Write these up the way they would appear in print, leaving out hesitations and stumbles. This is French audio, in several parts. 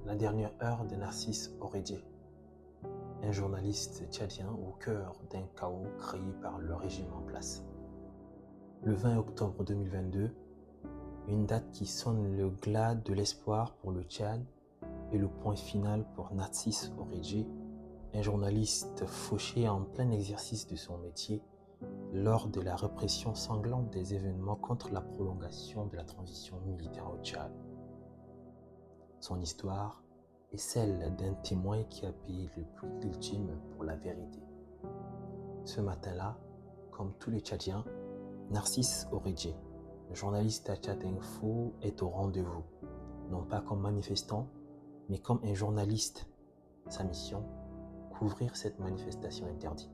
La dernière heure de Narcisse Oredje, un journaliste tchadien au cœur d'un chaos créé par le régime en place. Le 20 octobre 2022, une date qui sonne le glas de l'espoir pour le Tchad et le point final pour Narcisse Oredje, un journaliste fauché en plein exercice de son métier lors de la répression sanglante des événements contre la prolongation de la transition militaire au Tchad. Son histoire est celle d'un témoin qui a payé le prix ultime pour la vérité. Ce matin-là, comme tous les Tchadiens, Narcisse Oredje, le journaliste à Tchad Info, est au rendez-vous, non pas comme manifestant, mais comme un journaliste. Sa mission, couvrir cette manifestation interdite.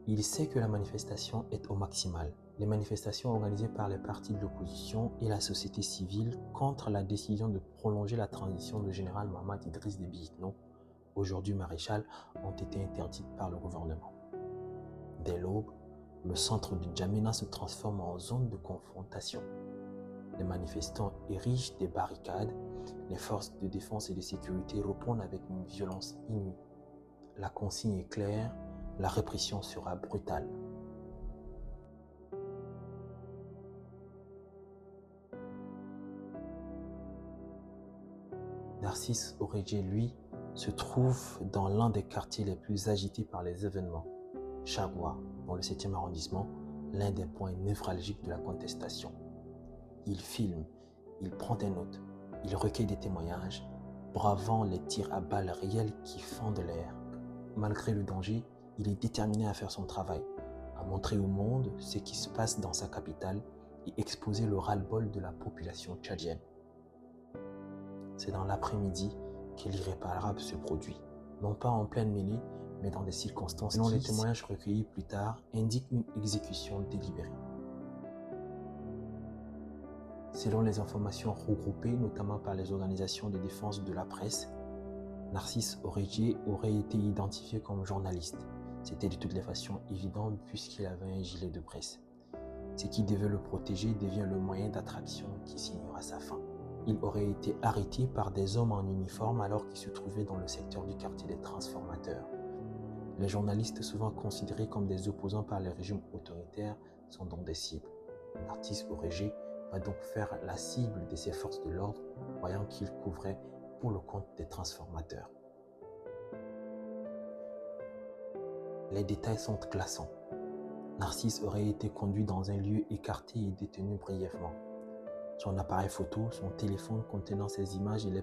Il sait que la manifestation est au maximal. Les manifestations organisées par les partis de l'opposition et la société civile contre la décision de prolonger la transition du général Mohamed Idriss Déby Itno, aujourd'hui maréchal, ont été interdites par le gouvernement. Dès l'aube, le centre de N'Djamena se transforme en zone de confrontation. Les manifestants érigent des barricades, les forces de défense et de sécurité répondent avec une violence inouïe. La consigne est claire, la répression sera brutale. Narcisse Oredje, lui, se trouve dans l'un des quartiers les plus agités par les événements, Chagua, dans le 7e arrondissement, l'un des points névralgiques de la contestation. Il filme, il prend des notes, il recueille des témoignages, bravant les tirs à balles réelles qui fendent l'air. Malgré le danger, il est déterminé à faire son travail, à montrer au monde ce qui se passe dans sa capitale et exposer le ras-le-bol de la population tchadienne. C'est dans l'après-midi que l'irréparable se produit, non pas en pleine mêlée, mais dans des circonstances qui, selon les témoignages recueillis plus tard, indiquent une exécution délibérée. Selon les informations regroupées, notamment par les organisations de défense de la presse, Narcisse Oredje aurait été identifié comme journaliste. C'était de toutes les façons évident puisqu'il avait un gilet de presse. Ce qui devait le protéger devient le moyen d'attraction qui signera sa fin. Il aurait été arrêté par des hommes en uniforme alors qu'il se trouvait dans le secteur du quartier des transformateurs. Les journalistes, souvent considérés comme des opposants par les régimes autoritaires, sont donc des cibles. Narcisse Oredje va donc faire la cible de ces forces de l'ordre, croyant qu'il couvrait pour le compte des transformateurs. Les détails sont glaçants. Narcisse aurait été conduit dans un lieu écarté et détenu brièvement. Son appareil photo, son téléphone contenant ses images et les